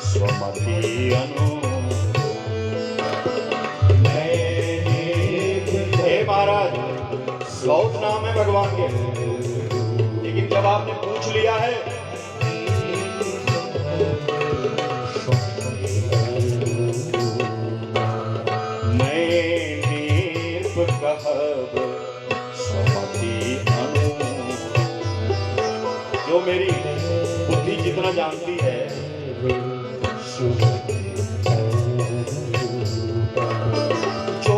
स्वमति अनु। हे महाराज, बहुत नाम है भगवान के, लेकिन जब आपने पूछ लिया है जो मेरी बुद्धि जितना जानती है, जो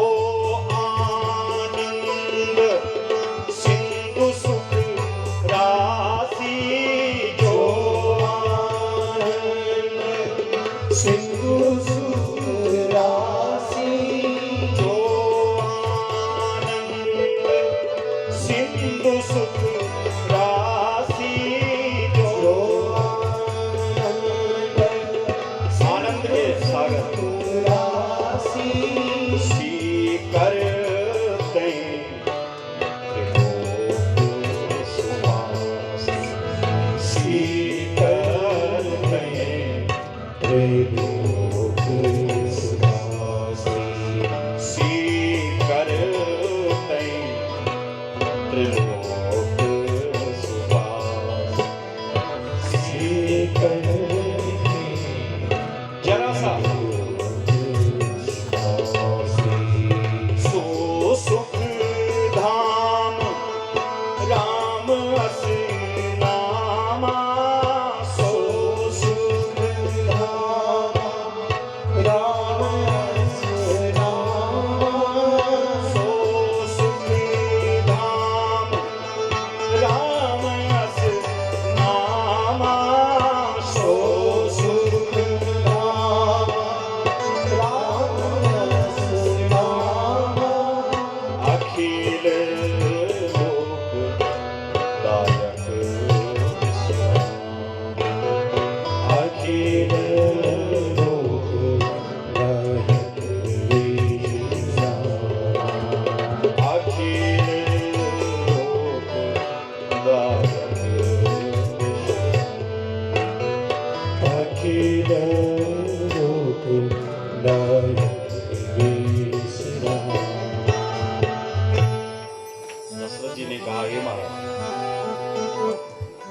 आनंद सिंधु सुख राशि, जो आनंद सिंधु सुख राशि, जो आनंद सिंधु सुख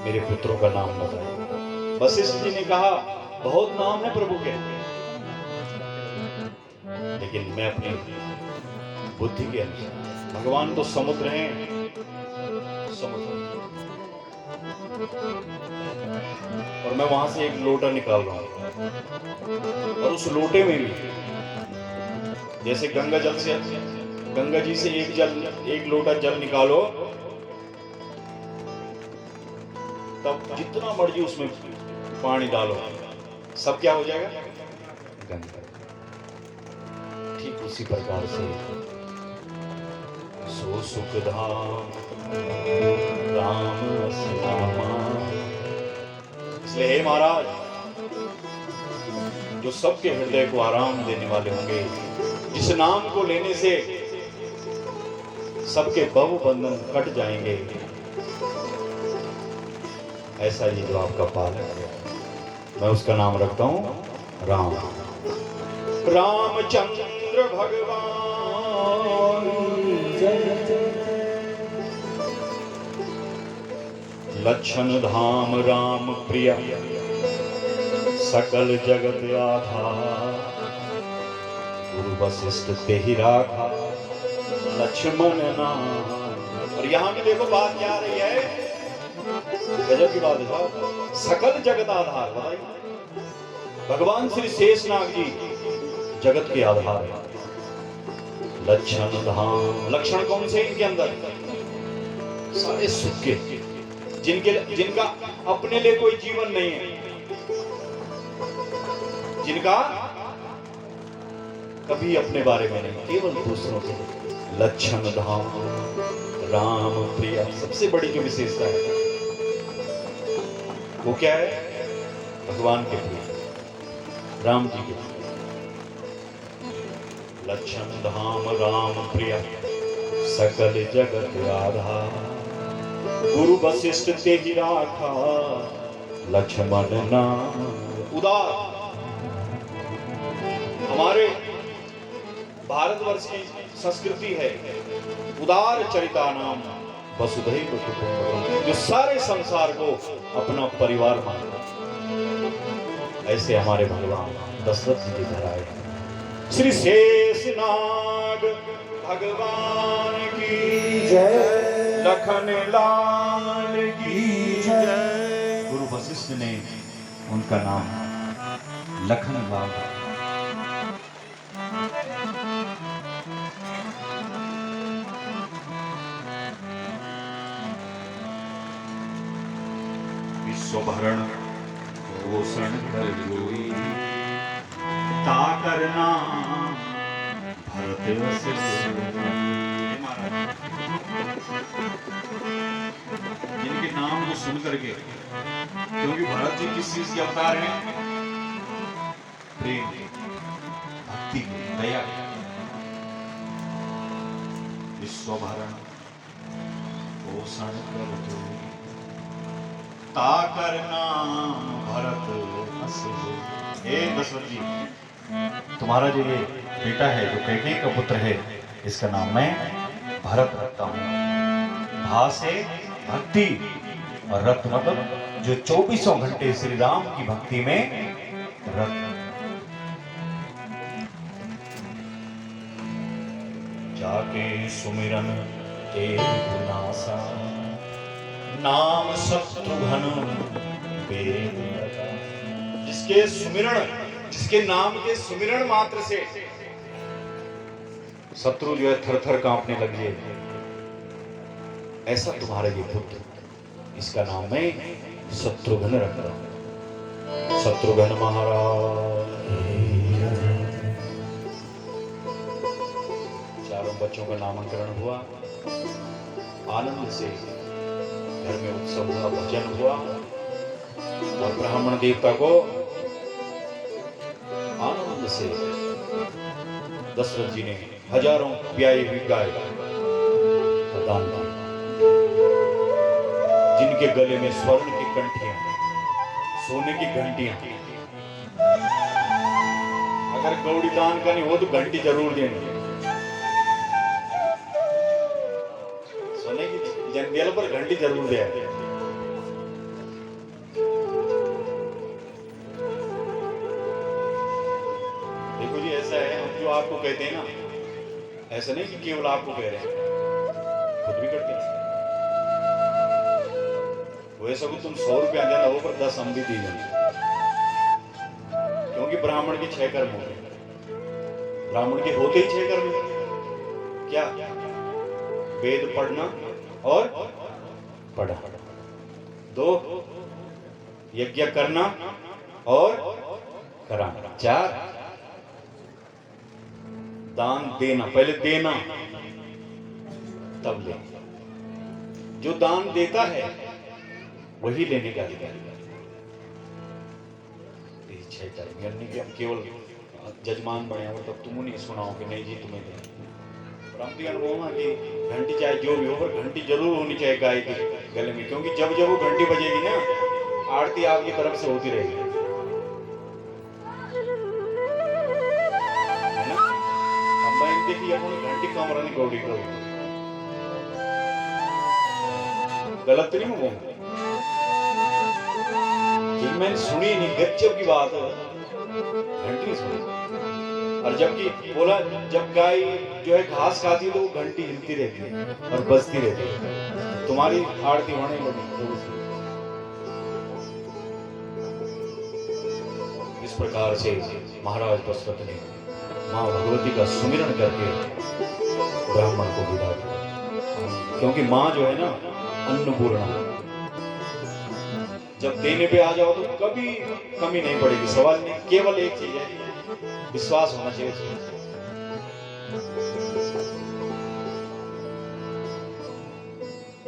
मेरे पुत्रों का नाम बताए। वशिष्ठ जी ने कहा बहुत नाम है प्रभु के, लेकिन मैं अपनी बुद्धि के अनुसार, भगवान तो समुद्र हैं, समुद्र, और मैं वहां से एक लोटा निकाल रहा हूं, और उस लोटे में भी जैसे गंगा जी से एक लोटा जल निकालो, तब जितना मर्जी उसमें पानी डालो, सब क्या हो जाएगा? गंगा। ठीक उसी प्रकार से सो सुख धाम राम नामा। इसलिए हे महाराज, जो सबके हृदय को आराम देने वाले होंगे, जिस नाम को लेने से सबके भव बंधन कट जाएंगे, ऐसा ही जो आपका पालक है, मैं उसका नाम रखता हूं राम। रामचंद्र भगवान लक्षण धाम राम प्रिय, सकल जगत आधार, गुरु वशिष्ठ ते ही राखा, लक्ष्मण नाम। और यहां भी देखो बात क्या आ रही है, गजब की बात है साहब। सकल जगत आधार, बताइए, भगवान श्री शेषनाग जी जगत के आधार है। लक्षण धाम, लक्षण कौन से इनके अंदर? सारे सुख के, जिनका अपने लिए कोई जीवन नहीं है, जिनका कभी अपने बारे में नहीं, केवल दूसरों के लिए। लक्षण धाम राम प्रिय, सबसे बड़ी जो विशेषता है वो क्या है? भगवान के प्रिय, राम जी के प्रिय। लक्षण धाम राम प्रिय, सकल जगत आधार, गुरु वशिष्ठ ते ही राखा, लक्ष्मण नाम उदार। हमारे भारतवर्ष की संस्कृति है उदार चरिता नाम वसुधैव कुटुंबकम, जो सारे संसार को अपना परिवार मानता। ऐसे हमारे भगवान दशरथ जी घर आए। श्री शेषनाग भगवान की जय, लखन लाल की जय। गुरु वशिष्ठ ने उनका नाम लखन लाल। विश्वभरण पोषण कर जोई, ताकर नाम भरत वशिष्ठ। जिनके नाम को सुन करके, क्योंकि भरत जी किस चीज के अवतार हैं? प्रेम, भक्ति, दया। विश्वभरण पोषण कर जोई, ताकर नाम भरत वशिष्ठ। हे दशरथ जी, तुम्हारा जो ये बेटा है, जो कैकेयी का पुत्र है, इसका नाम मैं भरत रखता हूँ। भा से भक्ति और रत मतलब जो 24 घंटे श्री राम की भक्ति में रत। जाके सुमिरन ते नासा, नाम शत्रुघ्न वेद लगा। जिसके सुमिरण, जिसके नाम के सुमिरण मात्र से शत्रु जो है थर थर कांपने लगे, ऐसा तुम्हारा ये पुत्र, इसका नाम मैं शत्रुघ्न रखता हूं। शत्रुघ्न महाराज। चारों बच्चों का नामकरण हुआ, आनंद से घर में उत्सव हुआ, भजन हुआ, और ब्राह्मण देवता को आनंद से दशरथ जी ने हजारों ब्याई हुई गाय दान की, जिनके गले में स्वर्ण की कंठियां, सोने की घंटियां। अगर गौड़ी दान करनी हो तो घंटी जरूर देनी। सोने की जंगल पर घंटी जरूर दे। देखो जी, ऐसा है, हम जो आपको कहते हैं ना, ऐसा नहीं कि केवल आपको कह रहे हैं, खुद भी करते हैं। वैसा को तुम 100 रुपया देना हो, पर 10 हम भी दी जाएंगे, क्योंकि ब्राह्मण के 6 कर्म होते हैं। ब्राह्मण के होते ही 6 कर्म, क्या? वेद पढ़ना और पढ़ा, 2 यज्ञ करना और कराना, 4 दान देना, पहले देना तब ले। जो दान देता है वही लेने का अधिकारी। इच्छा करनी कि हम केवल जजमान बने हो, तब तुम नहीं सुनाओ कि नहीं जी तुम्हें दें। प्राप्ति अनुभव कि घंटी चाहे जो भी हो, पर घंटी जरूर होनी चाहिए गाय के गले में, क्योंकि जब जब वो घंटी बजेगी ना, आरती आपकी तरफ से होती रहेगी, है ना? हम देखिए अपनी घंटी कम रहनी गौड़ी को, गलत नहीं हूँ जिन मैंने सुनी नहीं, गच्चब की बात है, घंटी सुनी। और जबकि बोला, जब गाय जो है घास खाती है तो वो घंटी हिलती रहती है और बजती रहती है, तुम्हारी आरती होने लगी। इस प्रकार से महाराज दशरथ ने माँ भगवती का सुमिरन करके ब्राह्मण को विदा किया, क्योंकि माँ जो है ना अन्नपूर्णा, जब देने पे आ जाओ तो कभी कमी नहीं पड़ेगी। सवाल नहीं, केवल एक चीज है, विश्वास होना चाहिए।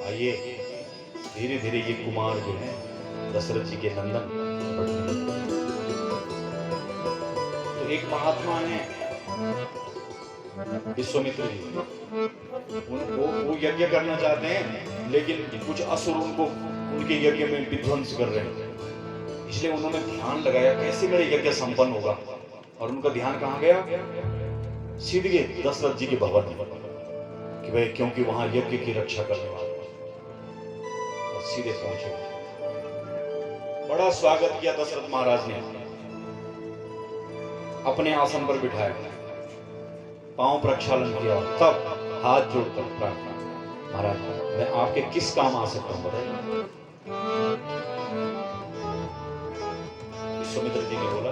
आइए धीरे धीरे ये कुमार जो है दशरथ जी के नंदन बढ़ने। तो एक महात्मा है विश्वामित्र जी, वो यज्ञ करना चाहते हैं, लेकिन कुछ असुर उनको उनके यज्ञ में विध्वंस कर रहे हैं। इसलिए उन्होंने ध्यान लगाया कैसे मेरे यज्ञ संपन्न होगा, और उनका ध्यान कहाँ गया? सीधे दशरथ जी के भवन में, कि भाई क्योंकि वहां यज्ञ की रक्षा करने वाले, और सीधे पहुंचे। बड़ा स्वागत किया दशरथ महाराज ने, अपने आसन पर बिठाया, पांव प्रक्षालन किया, तब हाथ जोड़कर प्रार्थना, महाराज मैं आपके किस काम आ सकता हूं बताइए। विश्वामित्र जी ने बोला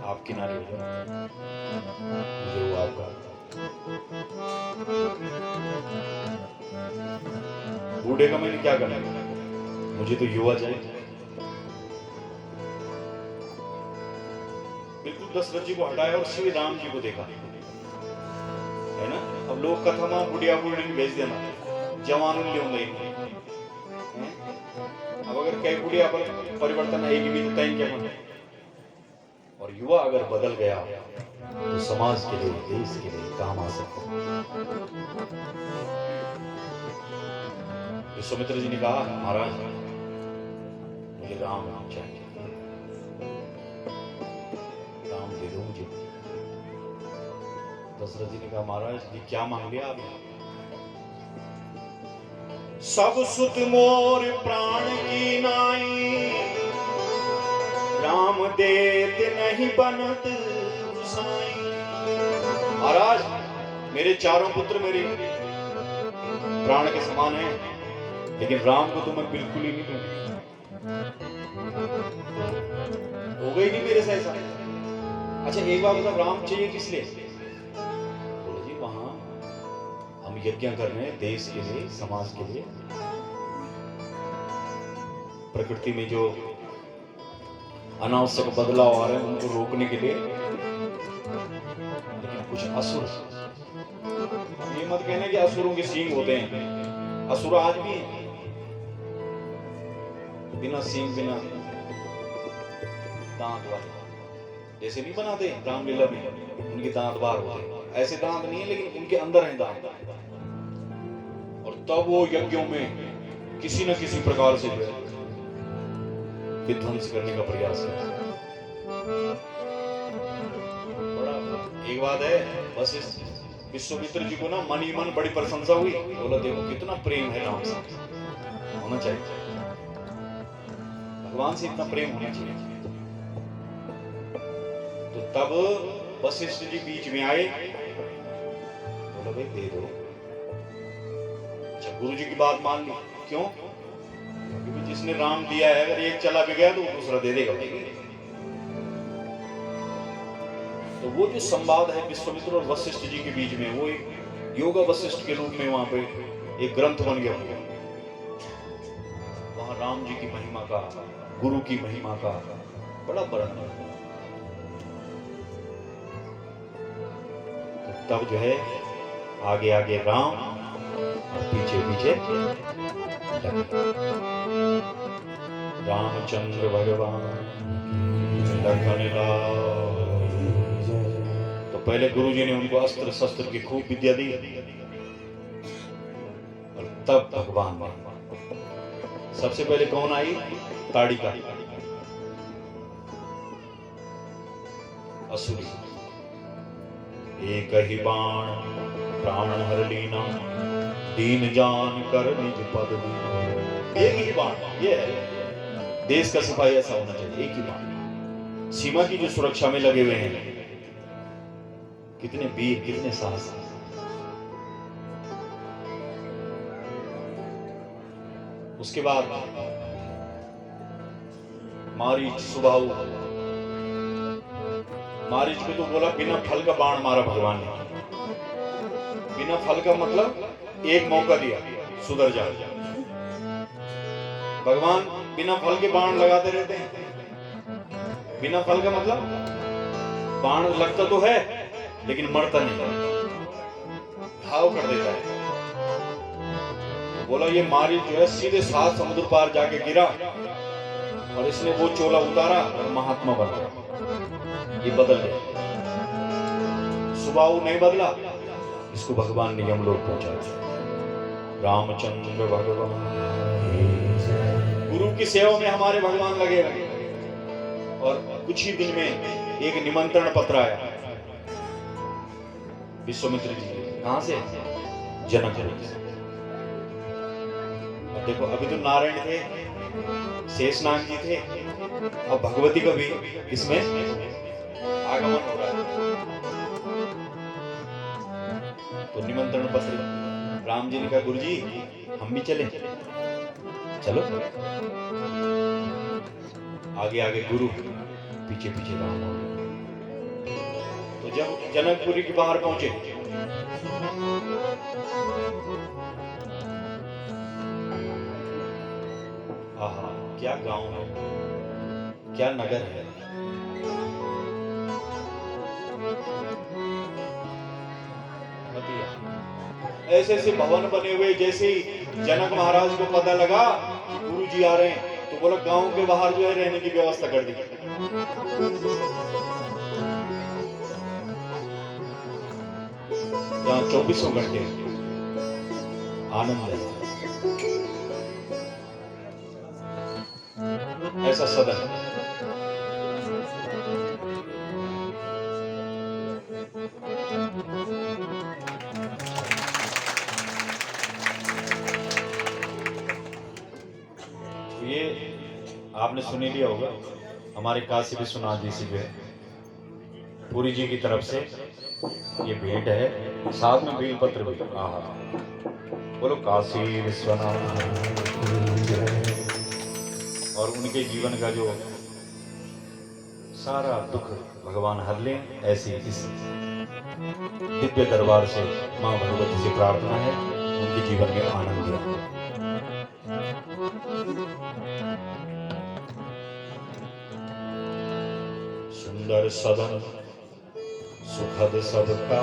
आप किनारे हो जाओ, मुझे वो आपका। बूढ़े का मैंने क्या करना, मुझे तो युवा चाहिए। बिल्कुल दशरथ जी को हटाया और श्री राम जी को देखा, है ना। अब लोग कथा में बुढ़िया बुढ़ी भेज देना, जवान ले होंगे। अब अगर कई बुढ़िया पर परिवर्तन आएगी भी तो तय क्या होना, और युवा अगर बदल गया तो समाज के लिए, देश के लिए काम आ सकता है। विश्वामित्र जी ने कहा महाराज मुझे राम चाहिए, राम दे दो मुझे। दशरथ जी ने कहा महाराज ये क्या मांग लिया आपने? सब सुत मोर प्राण की नाई, राम देत नहीं बनत गुसाई। महाराज मेरे चारों पुत्र मेरे प्राण के समान हैं, लेकिन राम को तो मैं बिल्कुल ही नहीं दूंगा, होगा ही नहीं मेरे से ऐसा। अच्छा एक बात बताओ, राम चाहिए किस लिए? बोलो जी वहां हम यज्ञ कर रहे हैं देश के लिए, समाज के लिए। प्रकृति में जो अनावश्यक बदलाव आ रहे हैं उनको रोकने के लिए। लेकिन कुछ असुर, ये मत कहने कि असुरों के सींग होते हैं, असुर आज भी हैं, बिना सींग बिना दांत वाले, जैसे नहीं बनाते रामलीला में उनके दांत बाहर होते हैं, ऐसे दांत नहीं है लेकिन उनके अंदर हैं दांत। और तब वो यज्ञों में किसी न किसी प्रकार से जो है विध्वंस करने का प्रयास है। बड़ा एक बात है, बस इस विश्वामित्र जी को ना मन ही मन बड़ी प्रशंसा हुई, बोला देखो कितना प्रेम है राम से, होना चाहिए भगवान से, इतना प्रेम होना चाहिए। तो तब वशिष्ठ जी बीच में आए, बोला भाई दे दो। अच्छा गुरु जी की बात मान ली, क्यों? क्योंकि जिसने राम दिया है अगर एक चला भी गया तो दूसरा दे देगा। तो वो जो संवाद है विश्वामित्र और वशिष्ठ जी के बीच में, वो एक योगा वशिष्ठ के रूप में वहां पे एक ग्रंथ बन गया। वहां राम जी की महिमा का, गुरु की महिमा का बड़ा वर्णन है। तो तब जो है आगे आगे राम और पीछे पीछे रामचंद्र भगवान लखन लाल। तो पहले गुरुजी ने उनको अस्त्र शस्त्र की खूब विद्या दी, और तब भगवान सबसे पहले कौन आई? ताड़िका असुरी। एक ही बाण प्राण हर लीना, दीन जान कर निज पद दीना। एक ही बाण, ये है देश का सिपाही, ऐसा होना चाहिए, एक ही बाण। सीमा की जो सुरक्षा में लगे हुए हैं, कितने वीर, कितने साहस। उसके बाद मारीच सुबाहु, मारीच को तो बोला बिना फल का बाण मारा भगवान ने। बिना फल का मतलब एक मौका दिया सुधर जा। भगवान बिना फल के बाण लगाते रहते हैं। बिना फल का मतलब बाण लगता तो है लेकिन मरता नहीं, घाव कर देता है। बोला ये मारीच जो है सीधे 7 समुद्र पार जाके गिरा और इसने वो चोला उतारा और महात्मा बन गया। ये बदल गया। सुबाहु नहीं बदला, इसको भगवान ने यमलोक पहुंचा। रामचंद्र भगवान, गुरु की सेवा में हमारे भगवान लगे रहे। और कुछ ही दिन में एक निमंत्रण पत्र आया विश्वामित्र जी के। कहां से? जनकपुरी से। अब देखो, अभी तो नारायण थे, शेषनाग जी थे, अब भगवती का भी इसमें आगमन हो रहा है। तो निमंत्रण पत्र राम जी ने कहा, गुरु जी हम भी चले। चलो। आगे आगे गुरु, पीछे पीछे राम। तो जब जनकपुरी के बाहर पहुंचे, आहा क्या गांव है, क्या नगर है। ऐसे ऐसे भवन बने हुए। जैसे ही जनक महाराज को पता लगा कि गुरु जी आ रहे हैं, तो बोला गांव के बाहर जो है रहने की व्यवस्था कर दी। यहाँ 24 घंटे आनंद है। ऐसा सदन। ये आपने सुन ही लिया होगा, हमारे काशी विश्वनाथ जी से पुरी जी की तरफ से ये भेंट है, साथ में बेलपत्र भी। आहा, बोलो काशी विश्वनाथ। और उनके जीवन का जो सारा दुख भगवान हर लें, ऐसी इस दिव्य दरबार से मां भगवती से प्रार्थना है, उनके जीवन में आनंद दिया। सुंदर सदन सुखद सबका,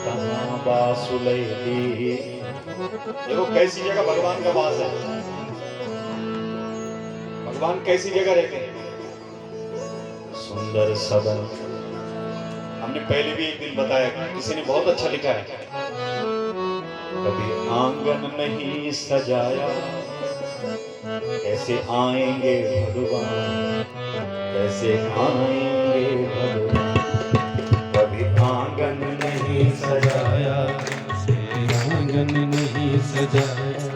तहाँ बासुलै दी। देखो कैसी जगह भगवान का वास है। भगवान कैसी जगह रहते हैं? सुंदर सदन। हमने पहले भी एक दिन बताया, किसी ने बहुत अच्छा लिखा है, कभी आंगन नहीं सजाया, कैसे आएंगे भगवान, कैसे आएंगे भगवान। कभी आंगन नहीं सजाया, आंगन नहीं सजाया,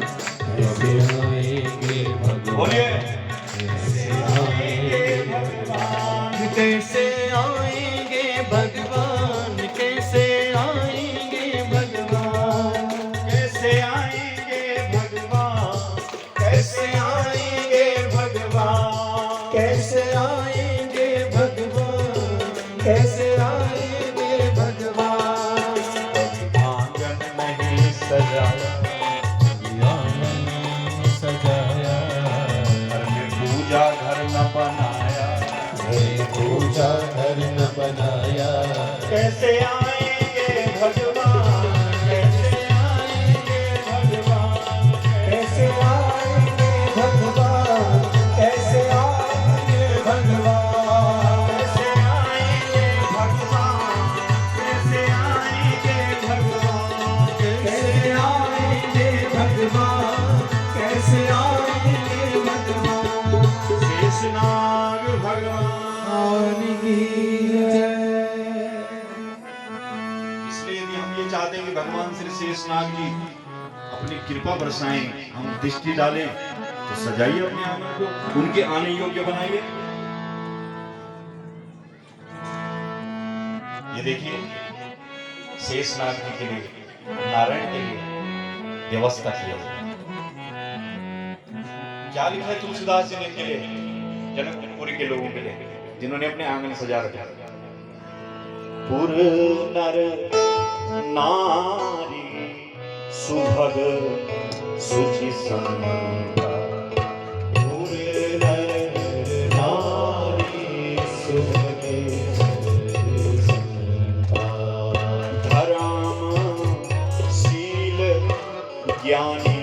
कैसे आएंगे भगवान। बोलिए कैसे आएंगे भगवान, कैसे आएंगे भगवान, कैसे आएंगे भगवान, कैसे आएंगे भगवान, कैसे आएंगे भगवान, कैसे आएंगे भगवान, कैसे आएंगे भगवान। आंगन नहीं सजाया, आंगन नहीं सजाया, घर में पूजा घर न बनाया, पूजा घर न बनाया। कैसे आएंगे भगवान, कैसे आएंगे भगवान, कैसे आएंगे भगवान, कैसे आएंगे भगवान, कैसे आएंगे भगवान, कैसे आएंगे भगवान, कैसे आएंगे भगवान, कैसे आएंगे भगवान। शेषनाग भगवान की जय। इसलिए यदि हम ये चाहते हैं कि भगवान श्री शेषनाग जी अपनी कृपा बरसाएं, हम दृष्टि डालें, तो सजाइए अपने आंगन को, उनके आने योग्य बनाइए। ये देखिए, शेषनाग जी के लिए, नारायण के लिए व्यवस्था की है। क्या लिखा है तुलसीदास जी ने के लिए, जनकपुरी के लोगों के लिए, जिन्होंने अपने आंगन सजा रखा। पुर नर नारी सुभग सुचि संता, पुर नर नारी सुभग सुचि संता, धर्म शील ज्ञानी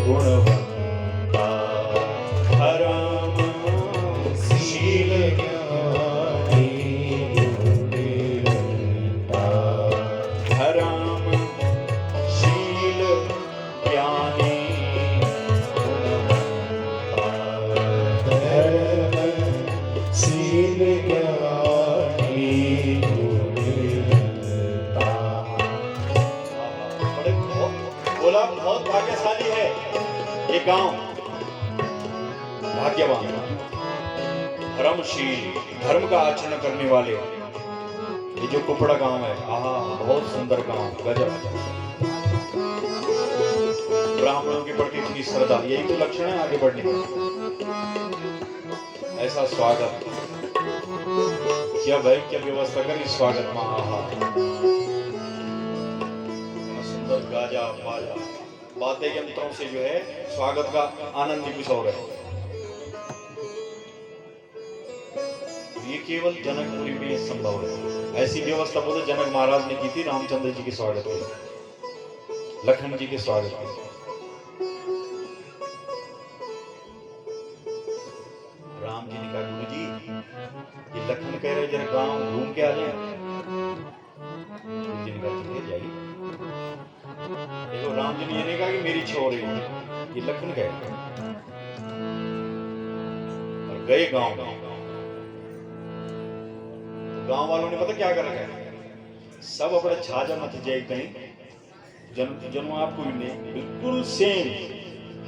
गुणवंता, धर्म शील ज्ञानी गुणवंता, धर्म शील ज्ञानी गुणवंता। गांव भाग्यवान, धर्मशील, धर्म का आचरण करने वाले। ये जो कुपड़ा गांव है, आहा बहुत सुंदर गांव, गजब। ब्राह्मणों के प्रति इतनी श्रद्धा, यही तो लक्षण है आगे बढ़ने का। ऐसा स्वागत, क्या भाई क्या व्यवस्था करी स्वागत में, आहा सुंदर गाजा बाजा वाद्य यंत्रों से जो है स्वागत का आनंद ही कुछ और है। ये केवल जनकपुरी में संभव है। ऐसी व्यवस्था बोले जनक महाराज ने की थी रामचंद्र जी के स्वागत के, लखन जी के स्वागत के। राम जी ने कहा गुरु जी ये लखन कह रहे जरा गांव घूम के आ जाए। गुरु जी ने कहा ठीक है जाइए। देखो राम जी ने ये नहीं कहा कि मेरी छोरी, ये लखन गए और गए गांव में। गांव वालों ने पता क्या कर रखा है, सब अपने छाजा मत जाए कहीं जन आपको बिल्कुल सेम,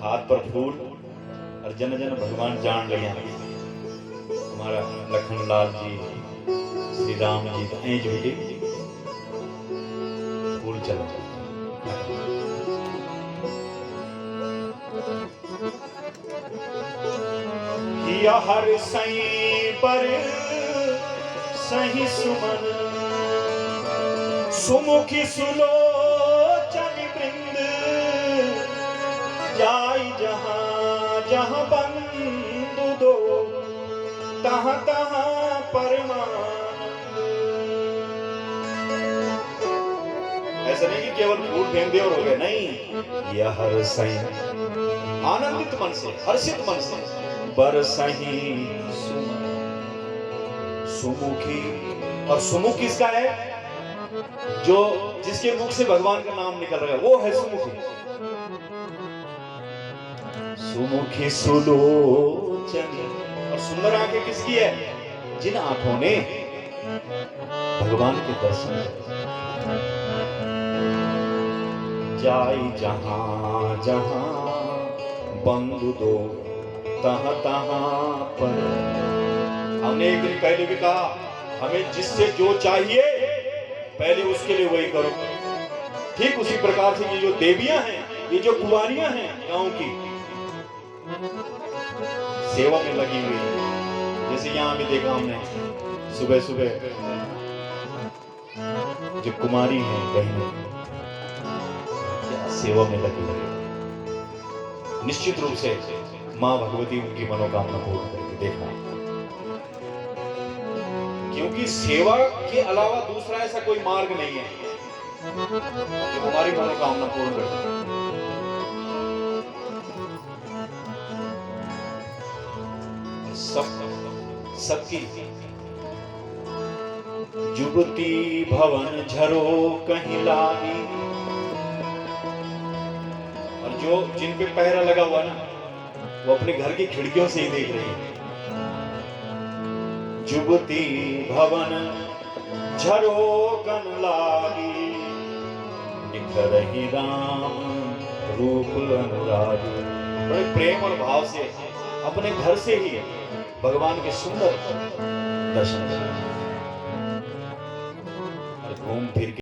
हाथ पर फूल और जन जन भगवान जान लगे हमारा लखन लाल जी श्री राम जी तो ऐज बेटे फूल चला किया हर सही पर सही सुमन सुमुखी सुलोचन वृंद जाई जहां जहां बंधु दो तहां तहां परमानंद। ऐसा नहीं कि केवल फूल फेंक दे और हो गए, नहीं, यह हर सही आनंदित मन से, हर्षित मन से बरसही सुमन सुमुखी। और सुमुख किसका है, जो जिसके मुख से भगवान का नाम निकल रहा है वो है सुमुखी। सुमुखी सुलोचन, और सुंदर आंखें किसकी है, जिन आंखों ने भगवान के दर्शन जाई जहां जहां बंधु दो तहां तहां पर। हमने एक दिन पहले भी कहा हमें जिससे जो चाहिए पहले उसके लिए वही करो। ठीक उसी प्रकार से ये जो देवियां हैं, ये जो कुंवारियां हैं गांव की, सेवा में लगी हुई है। जैसे यहाँ भी देखा हमने सुबह सुबह जो कुमारी है बहनें सेवा में लगी हुई है। निश्चित रूप से माँ भगवती उनकी मनोकामना पूर्ण करके देखना, क्योंकि सेवा के अलावा दूसरा ऐसा कोई मार्ग नहीं है कि हमारी मनोकामना पूर्ण कर दे। सबकी जुगती भवन झरो कहीं लागी, और जो जिन पे पहरा लगा हुआ ना वो अपने घर की खिड़कियों से ही देख रही है। जुगती भवन झरो कन लागी, निखरहि राम रूप अनुरागी। बड़े प्रेम और भाव से अपने घर से ही भगवान के सुंदर दर्शन घूम फिर